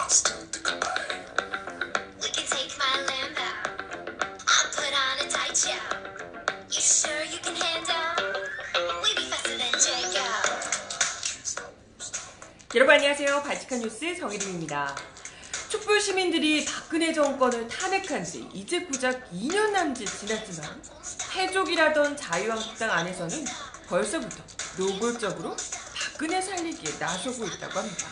We can take my Lambo. I'll put on a tight show. You sure you can handle? We be faster than Jacob. 여러분 안녕하세요. 바칙한 뉴스 정혜림입니다. 촛불 시민들이 박근혜 정권을 탄핵한 지 이제 고작 2년 남짓 지났지만 해족이라던 자유한국당 안에서는 벌써부터 노골적으로 박근혜 살리기에 나서고 있다고 합니다.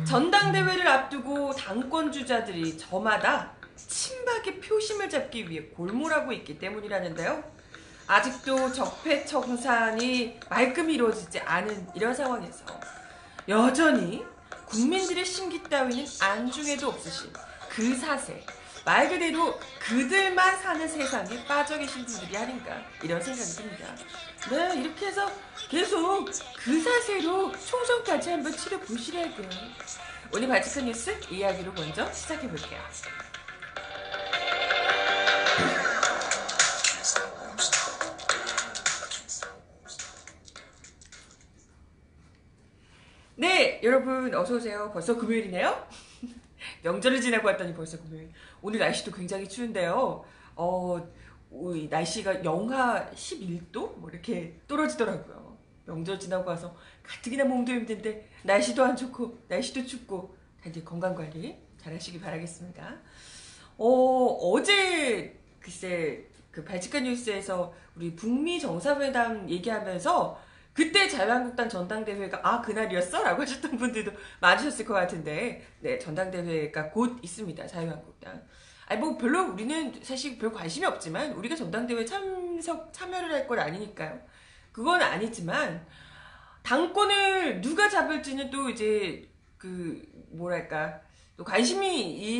전당대회를 앞두고 당권 주자들이 저마다 친박의 표심을 잡기 위해 골몰하고 있기 때문이라는데요. 아직도 적폐청산이 말끔히 이루어지지 않은 이런 상황에서 여전히 국민들의 심기 따위는 안중에도 없으신 그 사세, 말 그대로 그들만 사는 세상에 빠져 계신 분들이 아닌가 이런 생각이 듭니다. 네, 이렇게 해서 계속 그 사세로 총선까지 한번 치러보시라고요. 오늘 바칙한 뉴스 이야기로 먼저 시작해볼게요. 네, 여러분 어서오세요. 벌써 금요일이네요. 명절을 지나고 왔더니 벌써 금요일. 오늘 날씨도 굉장히 추운데요. 날씨가 영하 11도? 뭐 이렇게 떨어지더라고요. 명절 지나고 와서 가뜩이나 몸도 힘든데 날씨도 안 좋고 날씨도 춥고 다들 건강관리 잘 하시기 바라겠습니다. 어제 글쎄 그 바칙한 뉴스에서 우리 북미 정상회담 얘기하면서 그때 자유한국당 전당대회가 그날이었어? 라고 하셨던 분들도 많으셨을 것 같은데 네, 전당대회가 곧 있습니다. 자유한국당. 뭐 별로 우리는 사실 별 관심이 없지만 우리가 전당대회 참여를 할 건 아니니까요. 그건 아니지만 당권을 누가 잡을지는 또 이제 또 관심이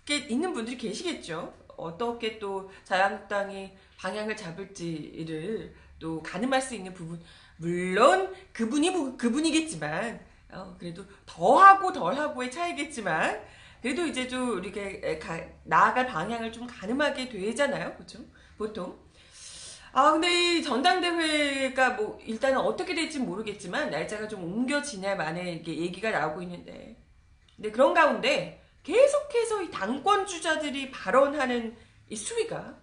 있는 분들이 계시겠죠. 어떻게 또 자유한국당이 방향을 잡을지를 또 가늠할 수 있는 부분, 물론 그분이겠지만 그래도 더하고 덜하고의 차이겠지만 그래도 이제 좀 이렇게 나아갈 방향을 좀 가늠하게 되잖아요. 그렇죠? 보통. 근데 이 전당대회가 뭐 일단은 어떻게 될지 모르겠지만 날짜가 좀 옮겨지냐 만에 이게 얘기가 나오고 있는데 근데 그런 가운데 계속해서 이 당권 주자들이 발언하는 이 수위가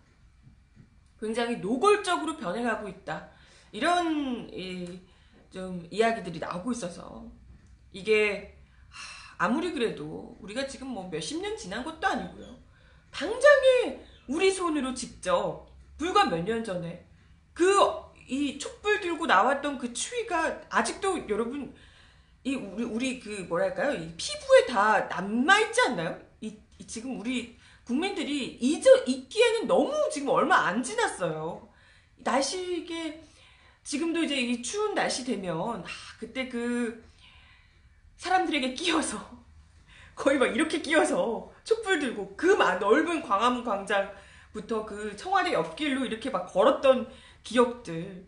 굉장히 노골적으로 변해가고 있다. 이런 좀 이야기들이 나오고 있어서 이게 아무리 그래도 우리가 지금 뭐 몇십 년 지난 것도 아니고요. 당장에 우리 손으로 직접 불과 몇 년 전에 이 촛불 들고 나왔던 그 추위가 아직도 여러분 우리 이 피부에 다 남아있지 않나요? 지금 우리 국민들이 잊기에는 너무 지금 얼마 안 지났어요. 날씨 이게 지금도 이제 이 추운 날씨 되면 그때 사람들에게 끼어서 거의 막 이렇게 끼어서 촛불 들고 넓은 광화문 광장부터 청와대 옆길로 이렇게 막 걸었던 기억들.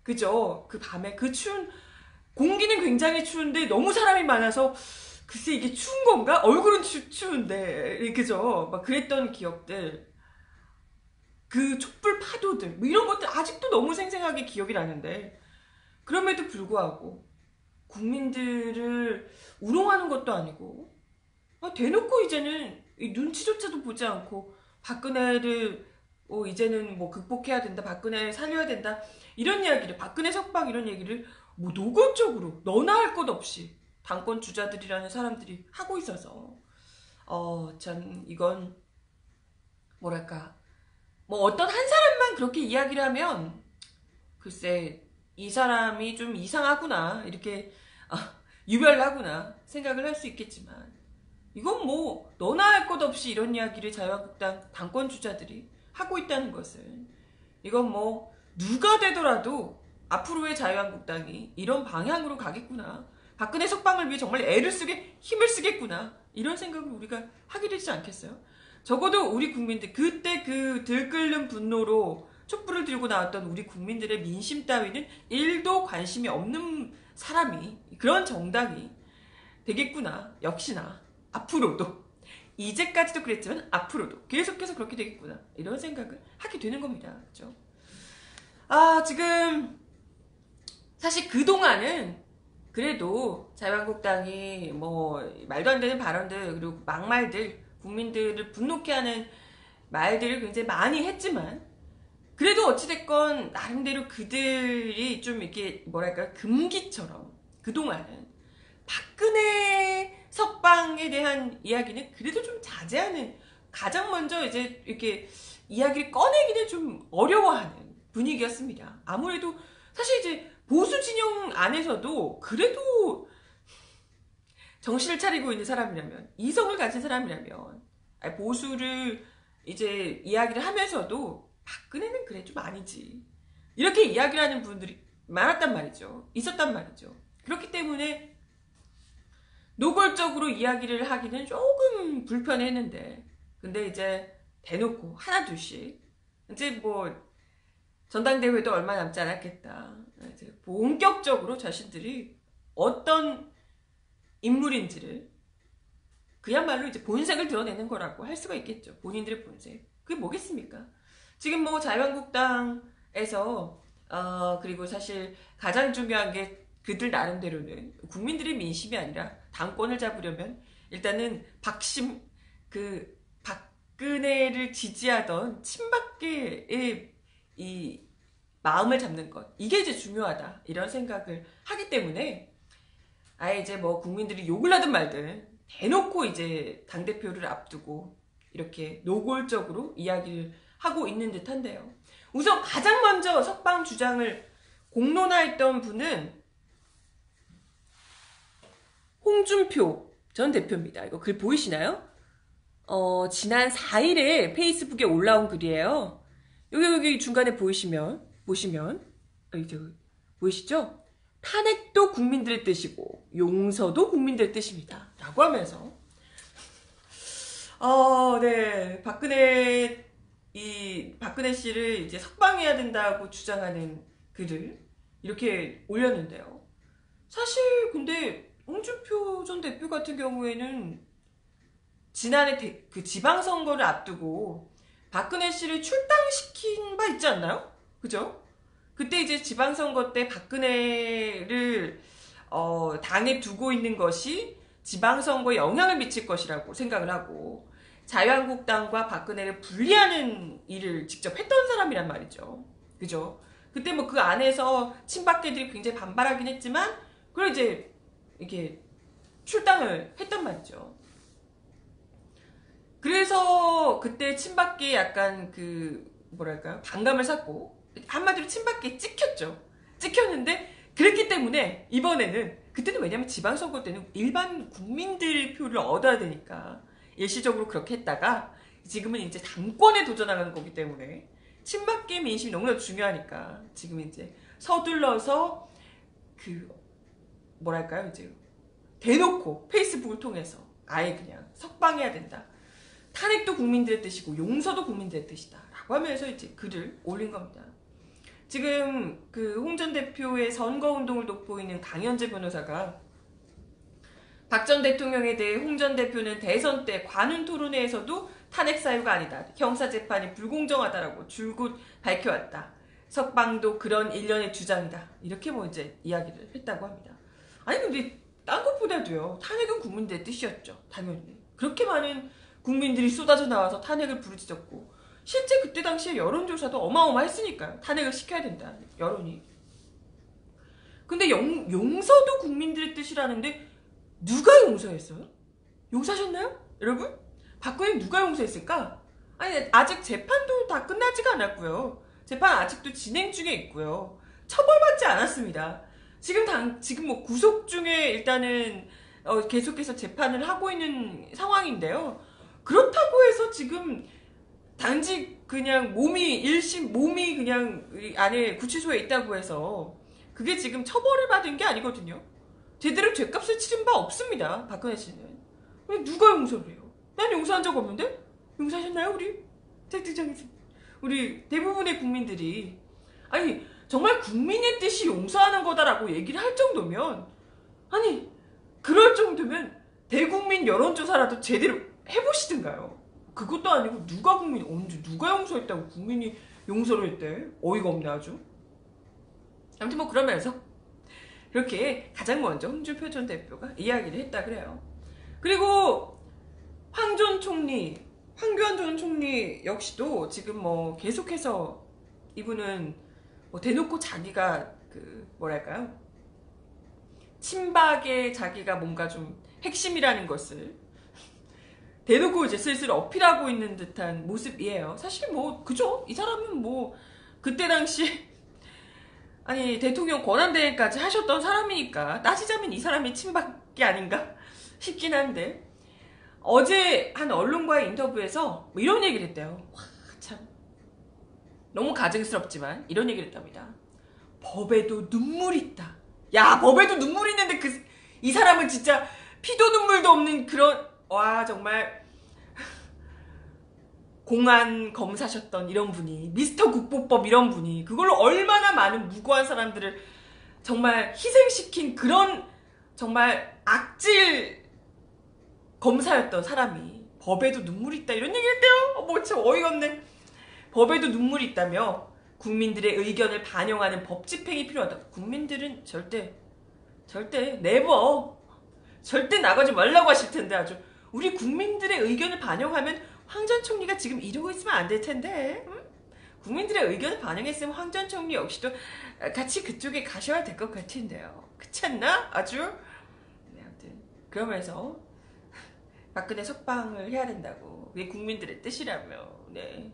그죠? 그 밤에 추운 공기는 굉장히 추운데 너무 사람이 많아서 글쎄 이게 추운 건가? 얼굴은 추운데 그죠? 막 그랬던 기억들. 촛불 파도들 뭐 이런 것들 아직도 너무 생생하게 기억이 나는데 그럼에도 불구하고 국민들을 우롱하는 것도 아니고 대놓고 이제는 눈치조차도 보지 않고 박근혜를 이제는 뭐 극복해야 된다, 박근혜를 살려야 된다 이런 이야기를 박근혜 석방 이런 얘기를 뭐 노골적으로 너나 할 것 없이 당권 주자들이라는 사람들이 하고 있어서 참 이건 뭐랄까 뭐 어떤 한 사람만 그렇게 이야기를 하면 글쎄 이 사람이 좀 이상하구나 이렇게 유별나구나 생각을 할 수 있겠지만 이건 뭐 너나 할 것 없이 이런 이야기를 자유한국당 당권 주자들이 하고 있다는 것은 이건 뭐 누가 되더라도 앞으로의 자유한국당이 이런 방향으로 가겠구나 박근혜 석방을 위해 정말 힘을 쓰겠구나 이런 생각을 우리가 하게 되지 않겠어요? 적어도 우리 국민들 그때 들끓는 분노로 촛불을 들고 나왔던 우리 국민들의 민심 따위는 1도 관심이 없는 사람이 그런 정당이 되겠구나. 역시나 앞으로도 이제까지도 그랬지만 앞으로도 계속해서 그렇게 되겠구나 이런 생각을 하게 되는 겁니다. 그렇죠? 지금 사실 그동안은 그래도 자유한국당이 뭐 말도 안 되는 발언들 그리고 막말들 국민들을 분노케 하는 말들을 굉장히 많이 했지만 그래도 어찌됐건 나름대로 그들이 좀 이렇게 뭐랄까 금기처럼 그동안은 박근혜 석방에 대한 이야기는 그래도 좀 자제하는 가장 먼저 이제 이렇게 이야기를 꺼내기는 좀 어려워하는 분위기였습니다. 아무래도 사실 이제 보수 진영 안에서도 그래도 정신을 차리고 있는 사람이라면 이성을 가진 사람이라면 보수를 이제 이야기를 하면서도 박근혜는 그래 좀 아니지 이렇게 이야기를 하는 분들이 많았단 말이죠. 있었단 말이죠. 그렇기 때문에 노골적으로 이야기를 하기는 조금 불편했는데 근데 이제 대놓고 하나 둘씩 이제 뭐 전당대회도 얼마 남지 않았겠다. 이제 본격적으로 자신들이 어떤 인물인지를 그야말로 이제 본색을 드러내는 거라고 할 수가 있겠죠. 본인들의 본색. 그게 뭐겠습니까? 지금 뭐 자유한국당에서 그리고 사실 가장 중요한 게 그들 나름대로는 국민들의 민심이 아니라 당권을 잡으려면 일단은 박근혜를 지지하던 친박계의 이 마음을 잡는 것 이게 이제 중요하다 이런 생각을 하기 때문에 아예 이제 뭐 국민들이 욕을 하든 말든 대놓고 이제 당대표를 앞두고 이렇게 노골적으로 이야기를 하고 있는 듯한데요. 우선 가장 먼저 석방 주장을 공론화했던 분은 홍준표 전 대표입니다. 이거 글 보이시나요? 지난 4일에 페이스북에 올라온 글이에요. 여기 중간에 보시면 보이시죠? 탄핵도 국민들의 뜻이고 용서도 국민들의 뜻입니다. 라고 하면서 네. 박근혜 씨를 이제 석방해야 된다고 주장하는 글을 이렇게 올렸는데요. 사실 근데 홍준표 전 대표 같은 경우에는 지난해 그 지방선거를 앞두고 박근혜 씨를 출당시킨 바 있지 않나요? 그죠? 그때 이제 지방선거 때 박근혜를 당에 두고 있는 것이 지방선거에 영향을 미칠 것이라고 생각을 하고 자유한국당과 박근혜를 분리하는 일을 직접 했던 사람이란 말이죠. 그죠? 그때 뭐 그 안에서 친박계들이 굉장히 반발하긴 했지만 그걸 이제 이렇게 출당을 했단 말이죠. 그래서 그때 친박계 약간 그 뭐랄까요? 반감을 샀고 한마디로 친박계에 찍혔죠. 찍혔는데 그랬기 때문에 이번에는 그때는 왜냐면 지방선거 때는 일반 국민들 표를 얻어야 되니까 일시적으로 그렇게 했다가 지금은 이제 당권에 도전하는 거기 때문에 친박계 민심이 너무나 중요하니까 지금 이제 서둘러서 그 뭐랄까요 이제 대놓고 페이스북을 통해서 아예 그냥 석방해야 된다. 탄핵도 국민들의 뜻이고 용서도 국민들의 뜻이다. 라고 하면서 이제 글을 올린 겁니다. 지금 그 홍 전 대표의 선거운동을 돋보이는 강현재 변호사가 박 전 대통령에 대해 홍 전 대표는 대선 때 관훈 토론회에서도 탄핵 사유가 아니다. 형사재판이 불공정하다라고 줄곧 밝혀왔다. 석방도 그런 일련의 주장이다. 이렇게 뭐 이제 이야기를 했다고 합니다. 아니 근데 딴 것보다도요. 탄핵은 국민들의 뜻이었죠. 당연히. 그렇게 많은 국민들이 쏟아져 나와서 탄핵을 부르짖었고 실제 그때 당시에 여론조사도 어마어마했으니까요. 탄핵을 시켜야 된다. 여론이. 근데 용서도 국민들의 뜻이라는데 누가 용서했어요? 용서하셨나요? 여러분? 박근혜 누가 용서했을까? 아니 아직 재판도 다 끝나지가 않았고요. 재판 아직도 진행 중에 있고요. 처벌받지 않았습니다. 지금 뭐 구속 중에 일단은 계속해서 재판을 하고 있는 상황인데요. 그렇다고 해서 지금 단지 그냥 몸이 그냥 안에 구치소에 있다고 해서 그게 지금 처벌을 받은 게 아니거든요. 제대로 죄값을 치른 바 없습니다. 박근혜 씨는. 누가 용서를 해요? 난 용서한 적 없는데? 용서하셨나요 우리? 채팅창에서 우리 대부분의 국민들이 아니 정말 국민의 뜻이 용서하는 거다라고 얘기를 할 정도면 아니 그럴 정도면 대국민 여론조사라도 제대로 해보시든가요. 그것도 아니고 언제 누가 용서했다고 국민이 용서를 했대. 어이가 없네 아주. 아무튼 뭐 그러면서 그렇게 가장 먼저 홍준표 전 대표가 이야기를 했다 그래요. 그리고 황교안 전 총리 역시도 지금 뭐 계속해서 이분은 뭐 대놓고 자기가 그 뭐랄까요? 친박의 자기가 뭔가 좀 핵심이라는 것을 대놓고 이제 슬슬 어필하고 있는 듯한 모습이에요. 사실 뭐 그죠? 이 사람은 뭐 그때 당시 아니 대통령 권한대행까지 하셨던 사람이니까 따지자면 이 사람이 친박이 아닌가 싶긴 한데 어제 한 언론과의 인터뷰에서 뭐 이런 얘기를 했대요. 와, 참 너무 가증스럽지만 이런 얘기를 했답니다. 법에도 눈물이 있다. 야, 법에도 눈물이 있는데 이 사람은 진짜 피도 눈물도 없는 그런 와 정말 공안 검사셨던 이런 분이 미스터 국보법 이런 분이 그걸로 얼마나 많은 무고한 사람들을 정말 희생시킨 그런 정말 악질 검사였던 사람이 법에도 눈물이 있다 이런 얘기를 했대요. 뭐 참 어이가 없네. 법에도 눈물이 있다며 국민들의 의견을 반영하는 법 집행이 필요하다. 국민들은 절대 네버 절대 나가지 말라고 하실 텐데 아주 우리 국민들의 의견을 반영하면 황 전 총리가 지금 이러고 있으면 안 될 텐데 국민들의 의견을 반영했으면 황 전 총리 역시도 같이 그쪽에 가셔야 될 것 같은데요. 그렇지 않나? 아주 네, 아무튼 그러면서 박근혜 석방을 해야 된다고 그게 국민들의 뜻이라며 네.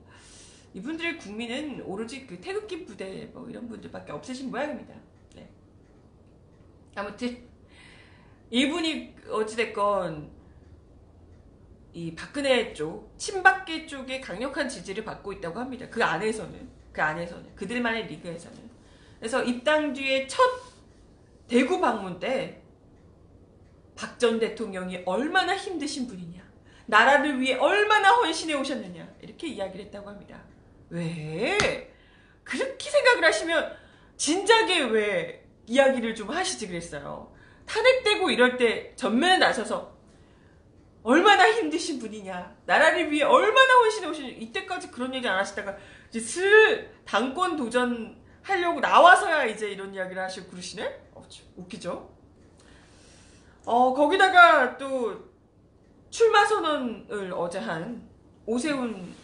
이분들의 국민은 오로지 그 태극기 부대 뭐 이런 분들밖에 없으신 모양입니다. 네. 아무튼 이분이 어찌됐건 이 박근혜 쪽 친박계 쪽에 강력한 지지를 받고 있다고 합니다. 그 안에서는 그들만의 리그에서는. 그래서 입당 뒤에 첫 대구 방문 때 박 전 대통령이 얼마나 힘드신 분이냐, 나라를 위해 얼마나 헌신해 오셨느냐 이렇게 이야기를 했다고 합니다. 왜 그렇게 생각을 하시면 진작에 왜 이야기를 좀 하시지 그랬어요. 탄핵되고 이럴 때 전면에 나서서 얼마나 힘드신 분이냐, 나라를 위해 얼마나 헌신해 오시냐, 이때까지 그런 얘기 안 하시다가 이제 슬 당권 도전하려고 나와서야 이제 이런 이야기를 하시고 그러시네? 웃기죠? 거기다가 또 출마 선언을 어제 한 오세훈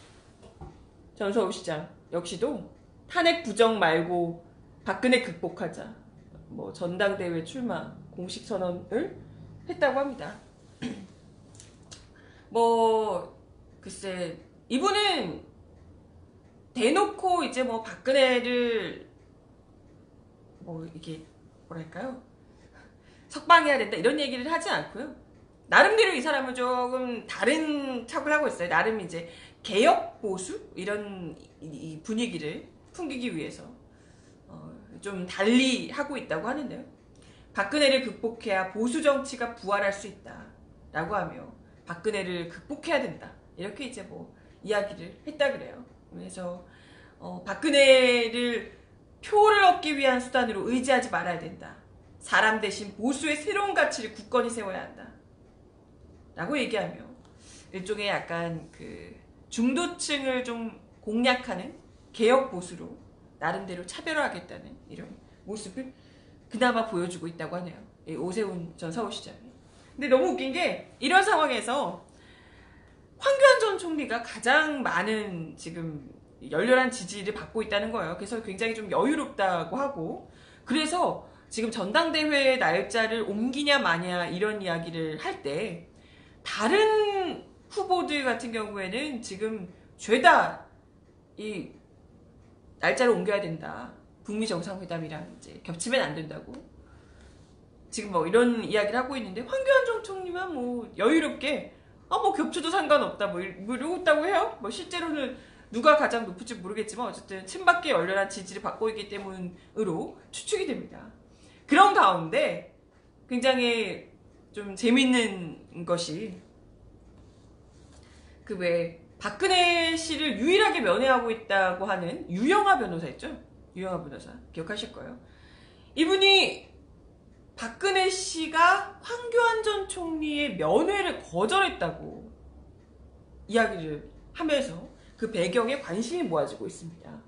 전 서울시장 역시도 탄핵 부정 말고 박근혜 극복하자, 뭐 전당대회 출마 공식 선언을 했다고 합니다. 뭐 글쎄 이분은 대놓고 이제 뭐 박근혜를 뭐 이게 뭐랄까요 석방해야 된다 이런 얘기를 하지 않고요. 나름대로 이 사람은 조금 다른 척을 하고 있어요. 나름 이제 개혁 보수 이런 이 분위기를 풍기기 위해서 좀 달리 하고 있다고 하는데요. 박근혜를 극복해야 보수 정치가 부활할 수 있다라고 하며 박근혜를 극복해야 된다 이렇게 이제 뭐 이야기를 했다 그래요. 그래서 박근혜를 표를 얻기 위한 수단으로 의지하지 말아야 된다. 사람 대신 보수의 새로운 가치를 굳건히 세워야 한다 라고 얘기하며 일종의 약간 그 중도층을 좀 공략하는 개혁 보수로 나름대로 차별화하겠다는 이런 모습을 그나마 보여주고 있다고 하네요. 오세훈 전 서울시장이. 근데 너무 웃긴 게 이런 상황에서 황교안 전 총리가 가장 많은 지금 열렬한 지지를 받고 있다는 거예요. 그래서 굉장히 좀 여유롭다고 하고, 그래서 지금 전당대회 날짜를 옮기냐 마냐 이런 이야기를 할 때 다른 후보들 같은 경우에는 지금 죄다 이 날짜를 옮겨야 된다. 북미 정상회담이랑 이제 겹치면 안 된다고. 지금 뭐 이런 이야기를 하고 있는데 황교안 전 총리만 뭐 여유롭게 뭐 겹쳐도 상관없다 뭐 이러고 있다고 해요. 뭐 실제로는 누가 가장 높을지 모르겠지만 어쨌든 친박계 열렬한 지지를 받고 있기 때문으로 추측이 됩니다. 그런 가운데 굉장히 좀 재밌는 것이 그 왜 박근혜 씨를 유일하게 면회하고 있다고 하는 유영하 변호사 있죠? 유영하 변호사 기억하실 거예요. 이분이 박근혜 씨가 황교안 전 총리의 면회를 거절했다고 이야기를 하면서 그 배경에 관심이 모아지고 있습니다.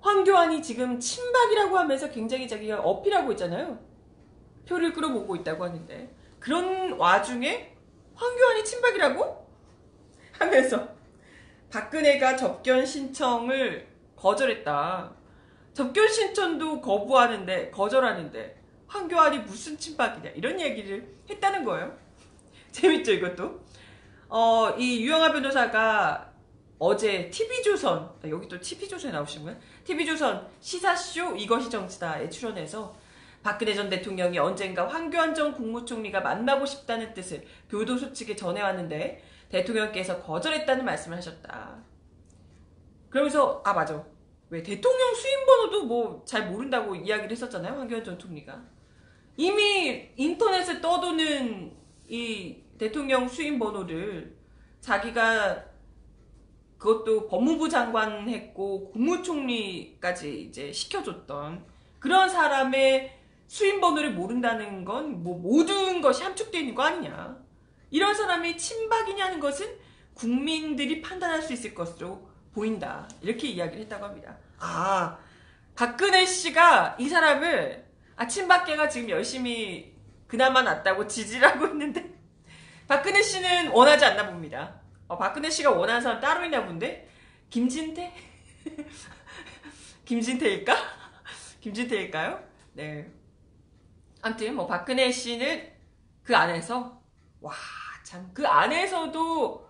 황교안이 지금 친박이라고 하면서 굉장히 자기가 어필하고 있잖아요. 표를 끌어모으고 있다고 하는데 그런 와중에 황교안이 친박이라고? 하면서 박근혜가 접견 신청을 거절했다. 접견 신청도 거절하는데 황교안이 무슨 친박이냐 이런 얘기를 했다는 거예요. 재밌죠 이것도? 이 유영하 변호사가 어제 TV조선, 여기 또 TV조선에 나오신 거예요? TV조선 시사쇼 이것이 정치다에 출연해서 박근혜 전 대통령이 언젠가 황교안 전 국무총리가 만나고 싶다는 뜻을 교도소 측에 전해왔는데 대통령께서 거절했다는 말씀을 하셨다. 그러면서 맞아. 왜 대통령 수임 번호도 뭐 잘 모른다고 이야기를 했었잖아요. 황교안 전 총리가. 이미 인터넷에 떠도는 이 대통령 수임 번호를 자기가 그것도 법무부 장관 했고 국무총리까지 이제 시켜줬던 그런 사람의 수임 번호를 모른다는 건 뭐 모든 것이 함축되어 있는 거 아니냐. 이런 사람이 친박이냐는 것은 국민들이 판단할 수 있을 것으로 보인다. 이렇게 이야기를 했다고 합니다. 박근혜 씨가 이 사람을 친박계가 지금 열심히 그나마 낫다고 지지를 하고 있는데 박근혜 씨는 원하지 않나 봅니다. 박근혜 씨가 원하는 사람 따로 있나 본데? 김진태? 김진태일까? 김진태일까요? 네. 아무튼 뭐 박근혜 씨는 그 안에서 그 안에서도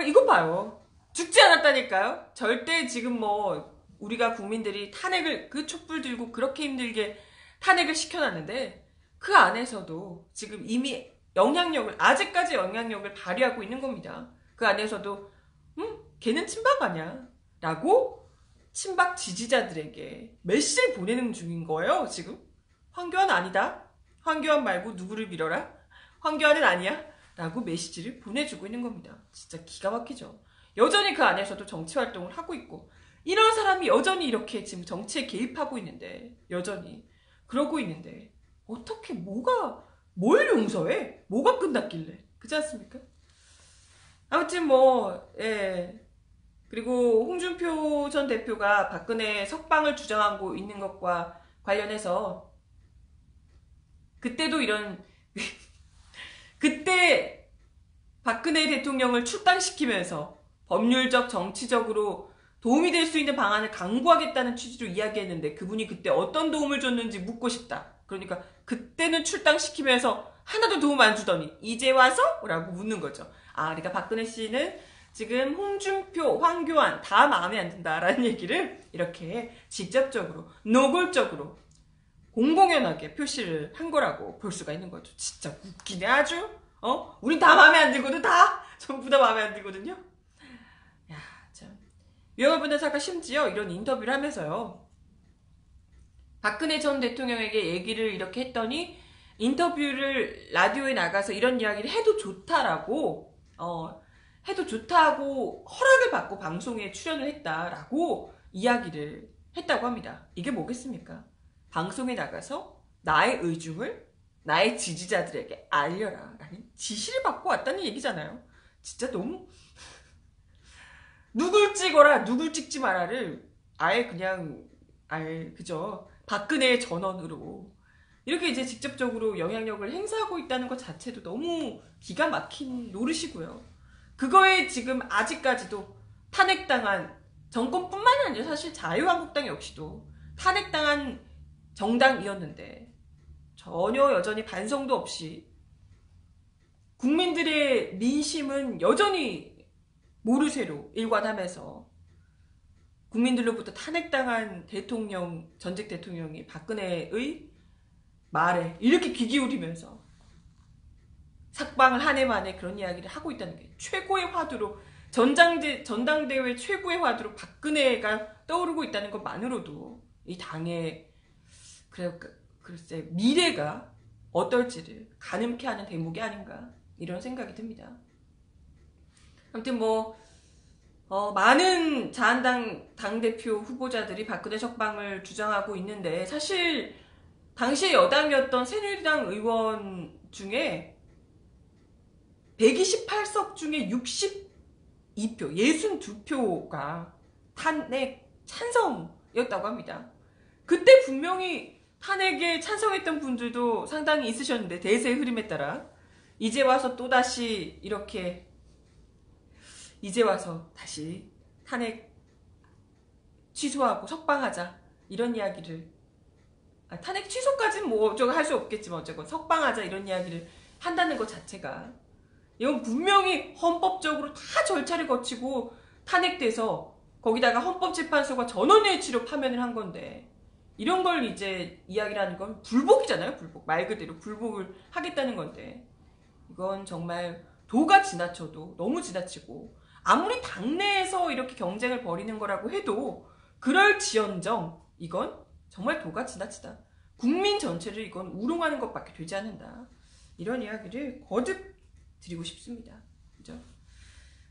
이것 봐요. 죽지 않았다니까요. 절대 지금 뭐 우리가 국민들이 탄핵을 그 촛불 들고 그렇게 힘들게 탄핵을 시켜놨는데 그 안에서도 지금 이미 아직까지 영향력을 발휘하고 있는 겁니다. 그 안에서도 걔는 친박 아니야 라고 친박 지지자들에게 메시지를 보내는 중인 거예요. 지금 황교안 아니다, 황교안 말고 누구를 밀어라, 황교안은 아니야 라고 메시지를 보내주고 있는 겁니다. 진짜 기가 막히죠. 여전히 그 안에서도 정치활동을 하고 있고 이런 사람이 여전히 이렇게 지금 정치에 개입하고 있는데 여전히 그러고 있는데 어떻게 뭘 용서해? 뭐가 끝났길래? 그렇지 않습니까? 아무튼 그리고 홍준표 전 대표가 박근혜 석방을 주장하고 있는 것과 관련해서 그때도 그때 박근혜 대통령을 출당시키면서 법률적 정치적으로 도움이 될 수 있는 방안을 강구하겠다는 취지로 이야기했는데 그분이 그때 어떤 도움을 줬는지 묻고 싶다. 그러니까 그때는 출당시키면서 하나도 도움 안 주더니 이제 와서? 라고 묻는 거죠. 그러니까 박근혜 씨는 지금 홍준표, 황교안 다 마음에 안 든다라는 얘기를 이렇게 직접적으로 노골적으로 공공연하게 표시를 한 거라고 볼 수가 있는 거죠. 진짜 웃기네 아주. 우린 다 마음에 안 들거든. 전부 다 마음에 안 들거든요. 야, 참. 유영하 변호사가 심지어 이런 인터뷰를 하면서요. 박근혜 전 대통령에게 얘기를 이렇게 했더니 인터뷰를 라디오에 나가서 이런 이야기를 해도 좋다라고 해도 좋다고 허락을 받고 방송에 출연을 했다라고 이야기를 했다고 합니다. 이게 뭐겠습니까? 방송에 나가서 나의 의중을 나의 지지자들에게 알려라 라는 지시를 받고 왔다는 얘기잖아요. 진짜 너무 누굴 찍어라 누굴 찍지 마라를 그저 박근혜의 전원으로 이렇게 이제 직접적으로 영향력을 행사하고 있다는 것 자체도 너무 기가 막힌 노릇이고요. 그거에 지금 아직까지도 탄핵당한 정권뿐만이 아니라 사실 자유한국당 역시도 탄핵당한 정당이었는데 전혀 여전히 반성도 없이 국민들의 민심은 여전히 모르쇠로 일관하면서 국민들로부터 탄핵당한 전직 대통령이 박근혜의 말에 이렇게 귀 기울이면서 삭방을 한 해 만에 그런 이야기를 하고 있다는 게 최고의 화두로 전당대회 최고의 화두로 박근혜가 떠오르고 있다는 것만으로도 이 당의 글쎄 미래가 어떨지를 가늠케 하는 대목이 아닌가 이런 생각이 듭니다. 아무튼 많은 자한당 당대표 후보자들이 박근혜 석방을 주장하고 있는데 사실 당시에 여당이었던 새누리당 의원 중에 128석 중에 62표, 62표가 탄핵 찬성 탄핵이었다고 합니다. 그때 분명히 탄핵에 찬성했던 분들도 상당히 있으셨는데 대세의 흐름에 따라 이제 와서 또다시 이렇게 이제 와서 다시 탄핵 취소하고 석방하자 이런 이야기를 탄핵 취소까지는 뭐 어쩌고 할 수 없겠지만 어쨌건 석방하자 이런 이야기를 한다는 것 자체가 이건 분명히 헌법적으로 다 절차를 거치고 탄핵돼서 거기다가 헌법재판소가 전원일치로 파면을 한 건데 이런 걸 이제 이야기를 하는 건 불복이잖아요. 불복. 말 그대로 불복을 하겠다는 건데 이건 정말 도가 지나쳐도 너무 지나치고 아무리 당내에서 이렇게 경쟁을 벌이는 거라고 해도 그럴지언정 이건 정말 도가 지나치다. 국민 전체를 이건 우롱하는 것밖에 되지 않는다. 이런 이야기를 거듭 드리고 싶습니다. 그죠?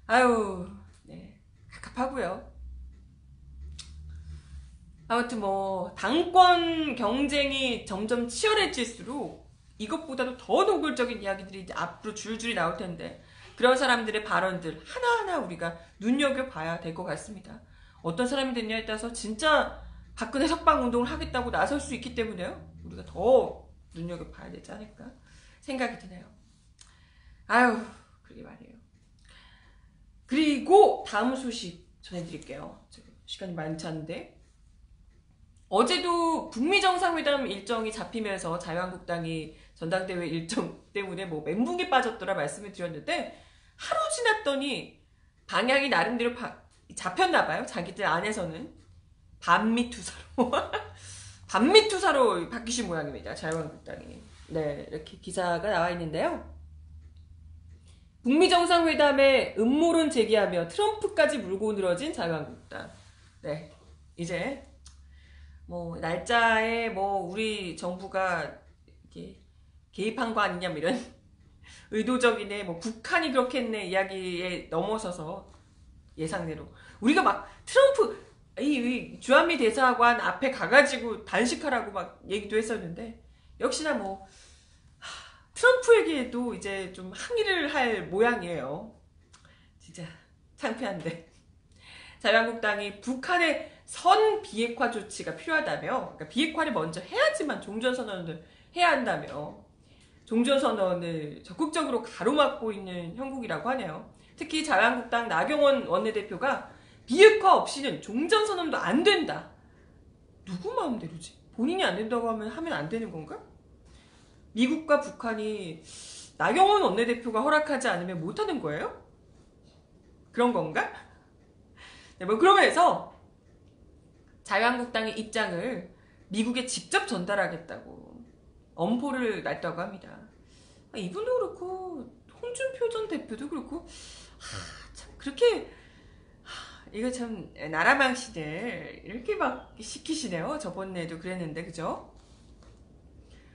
아유, 네. 갑갑하고요. 아무튼 뭐 당권 경쟁이 점점 치열해질수록 이것보다도 더 노골적인 이야기들이 이제 앞으로 줄줄이 나올 텐데 그런 사람들의 발언들 하나하나 우리가 눈여겨봐야 될 것 같습니다. 어떤 사람이 됐냐에 따라서 진짜 박근혜 석방운동을 하겠다고 나설 수 있기 때문에요. 우리가 더 눈여겨봐야 되지 않을까 생각이 드네요. 아유, 그러게 말이에요. 그리고 다음 소식 전해드릴게요. 시간이 많지 않은데 어제도 북미 정상회담 일정이 잡히면서 자유한국당이 전당대회 일정 때문에 뭐 멘붕에 빠졌더라 말씀을 드렸는데 하루 지났더니 방향이 나름대로 잡혔나봐요. 자기들 안에서는 반미투사로 반미투사로 바뀌신 모양입니다. 자유한국당이. 네, 이렇게 기사가 나와 있는데요. 북미 정상회담에 음모론 제기하며 트럼프까지 물고 늘어진 자유한국당. 네, 이제 뭐 날짜에 뭐 우리 정부가 이렇게 개입한 거 아니냐 뭐 이런 의도적이네 뭐 북한이 그렇게 했네 이야기에 넘어서서 예상대로 우리가 막 트럼프 이 주한미 대사관 앞에 가가지고 단식하라고 막 얘기도 했었는데 역시나 뭐 트럼프에게도 이제 좀 항의를 할 모양이에요. 진짜 창피한데 자유한국당이 북한의 선 비핵화 조치가 필요하다며 그러니까 비핵화를 먼저 해야지만 종전선언을 해야 한다며 종전선언을 적극적으로 가로막고 있는 형국이라고 하네요. 특히 자유한국당 나경원 원내대표가 비핵화 없이는 종전선언도 안 된다. 누구 마음대로지? 본인이 안 된다고 하면 안 되는 건가? 미국과 북한이 나경원 원내대표가 허락하지 않으면 못하는 거예요? 그런 건가? 네, 뭐 그러면서 자유한국당의 입장을 미국에 직접 전달하겠다고 엄포를 놨다고 합니다. 이분도 그렇고 홍준표 전 대표도 그렇고 참 그렇게 이거 참 나라망신을 이렇게 막 시키시네요. 저번에도 그랬는데 그죠?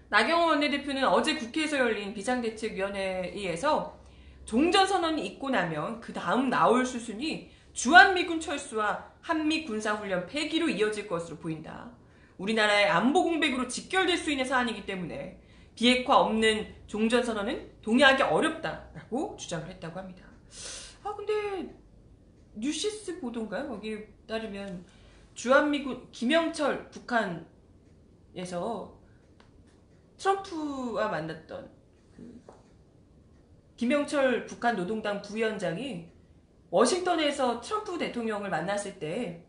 나경원 원내대표는 어제 국회에서 열린 비상대책위원회에서 종전선언이 있고 나면 그 다음 나올 수순이 주한미군 철수와 한미군사훈련 폐기로 이어질 것으로 보인다. 우리나라의 안보 공백으로 직결될 수 있는 사안이기 때문에 비핵화 없는 종전선언은 동의하기 어렵다라고 주장을 했다고 합니다. 근데 뉴시스 보도인가요? 여기에 따르면 주한미군 김영철 북한에서 트럼프와 만났던 김영철 북한 노동당 부위원장이 워싱턴에서 트럼프 대통령을 만났을 때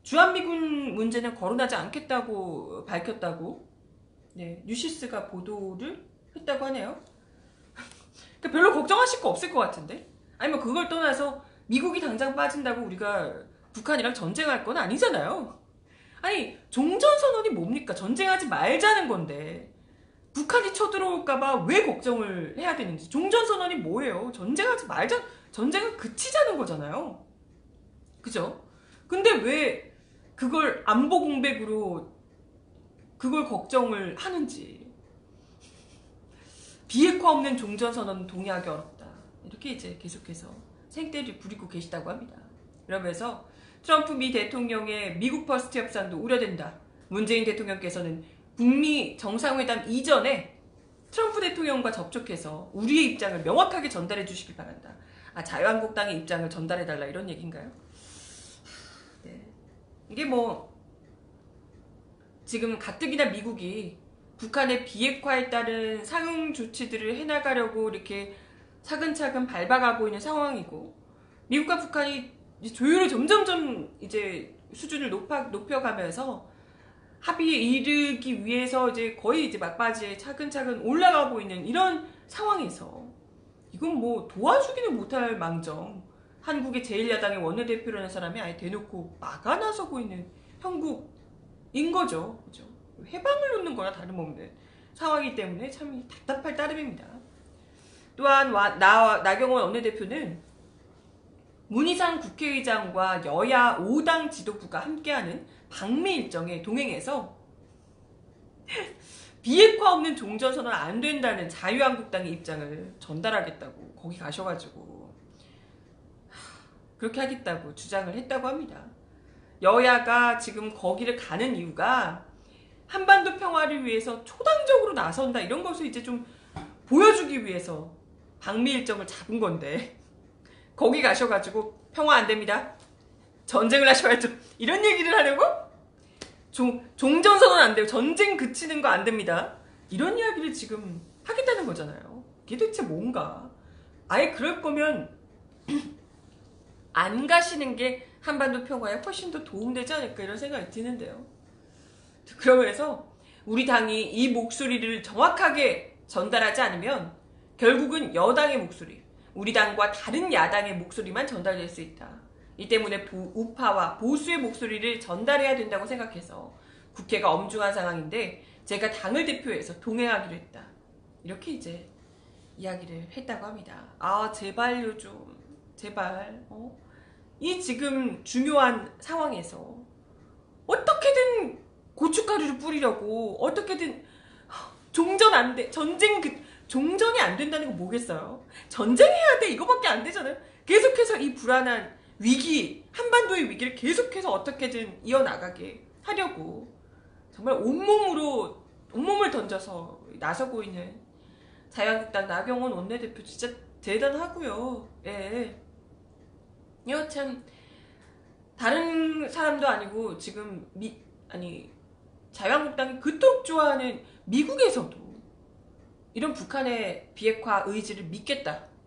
주한미군 문제는 거론하지 않겠다고 밝혔다고 네, 뉴시스가 보도를 했다고 하네요. 그러니까 별로 걱정하실 거 없을 것 같은데? 아니면 그걸 떠나서 미국이 당장 빠진다고 우리가 북한이랑 전쟁할 건 아니잖아요. 아니 종전선언이 뭡니까? 전쟁하지 말자는 건데 북한이 쳐들어올까봐 왜 걱정을 해야 되는지. 종전선언이 뭐예요? 전쟁하지 말자, 전쟁은 그치자는 거잖아요. 그죠? 근데 왜 그걸 안보 공백으로 그걸 걱정을 하는지. 비핵화 없는 종전선언은 동의하기 어렵다. 이렇게 이제 계속해서 생떼를 부리고 계시다고 합니다. 그러면서 트럼프 미 대통령의 미국 퍼스트 협상도 우려된다. 문재인 대통령께서는 북미 정상회담 이전에 트럼프 대통령과 접촉해서 우리의 입장을 명확하게 전달해 주시기 바란다. 자유한국당의 입장을 전달해달라 이런 얘기인가요? 네. 이게 뭐 지금 가뜩이나 미국이 북한의 비핵화에 따른 상응 조치들을 해나가려고 이렇게 차근차근 밟아가고 있는 상황이고, 미국과 북한이 조율을 점점점 이제 수준을 높여가면서 합의에 이르기 위해서 이제 거의 이제 막바지에 차근차근 올라가고 있는 이런 상황에서 이건 뭐 도와주기는 못할 망정 한국의 제1야당의 원내대표라는 사람이 아예 대놓고 막아 나서고 있는 형국인 거죠. 그죠? 해방을 놓는 거나 다름없는 상황이기 때문에 참 답답할 따름입니다. 또한 나경원 원내대표는 문희상 국회의장과 여야 5당 지도부가 함께하는 방미 일정에 동행해서 비핵화 없는 종전선언 안 된다는 자유한국당의 입장을 전달하겠다고 거기 가셔가지고 그렇게 하겠다고 주장을 했다고 합니다. 여야가 지금 거기를 가는 이유가 한반도 평화를 위해서 초당적으로 나선다 이런 것을 이제 좀 보여주기 위해서 방미 일정을 잡은 건데, 거기 가셔가지고 평화 안 됩니다, 전쟁을 하셔야죠, 이런 얘기를 하려고? 종전선언 안 돼요, 전쟁 그치는 거 안 됩니다, 이런 이야기를 지금 하겠다는 거잖아요. 이게 대체 뭔가. 아예 그럴 거면 안 가시는 게 한반도 평화에 훨씬 더 도움되지 않을까 이런 생각이 드는데요. 그러면서 우리 당이 이 목소리를 정확하게 전달하지 않으면 결국은 여당의 목소리, 우리 당과 다른 야당의 목소리만 전달될 수 있다. 이 때문에 우파와 보수의 목소리를 전달해야 된다고 생각해서 국회가 엄중한 상황인데 제가 당을 대표해서 동행하기로 했다. 이렇게 이제 이야기를 했다고 합니다. 아, 제발요 좀. 제발. 이 지금 중요한 상황에서 어떻게든 고춧가루를 뿌리려고, 어떻게든 종전 안 돼, 종전이 안 된다는 거 뭐겠어요? 전쟁해야 돼, 이거밖에 안 되잖아요. 계속해서 이 불안한 위기, 한반도의 위기를 계속해서 어떻게든 이어나가게 하려고 정말 온몸을 던져서 나서고 있는 자유한국당 나경원 원내대표 진짜 대단하고요. 예. 이거 참 다른 사람도 아니고 지금 자유한국당이 그토록 좋아하는 미국에서도 이런 북한의 비핵화 의지를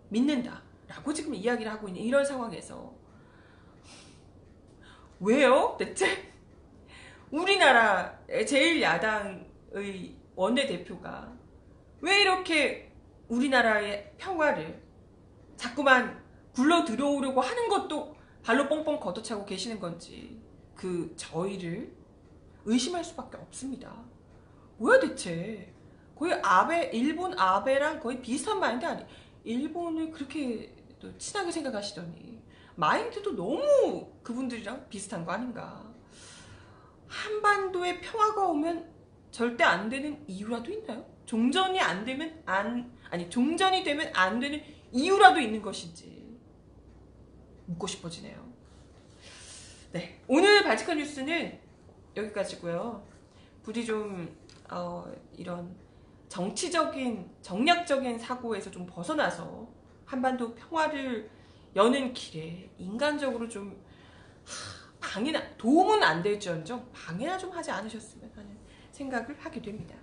믿는다 라고 지금 이야기를 하고 있는 이런 상황에서 왜요? 대체 우리나라의 제1야당의 원내대표가 왜 이렇게 우리나라의 평화를 자꾸만 굴러 들어오려고 하는 것도 발로 뻥뻥 걷어차고 계시는 건지 저희를 의심할 수밖에 없습니다. 뭐야 대체. 거의 일본 아베랑 거의 비슷한 마인드 아니? 일본을 그렇게 또 친하게 생각하시더니 마인드도 너무 그분들이랑 비슷한 거 아닌가. 한반도에 평화가 오면 절대 안 되는 이유라도 있나요? 종전이 되면 안 되는 이유라도 있는 것인지 묻고 싶어지네요. 네, 오늘 발칙한 뉴스는 여기까지고요. 부디 좀 이런 정략적인 사고에서 좀 벗어나서 한반도 평화를 여는 길에 인간적으로 좀 도움은 안 될지언정 방해나 좀 하지 않으셨으면 하는 생각을 하게 됩니다.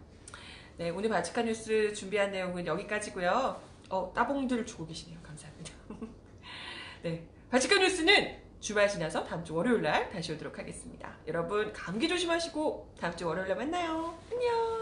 네, 오늘 발칙한 뉴스 준비한 내용은 여기까지고요. 따봉들을 주고 계시네요. 감사합니다. 네, 발칙한 뉴스는 주말 지나서 다음 주 월요일날 다시 오도록 하겠습니다. 여러분 감기 조심하시고 다음 주 월요일날 만나요. 안녕.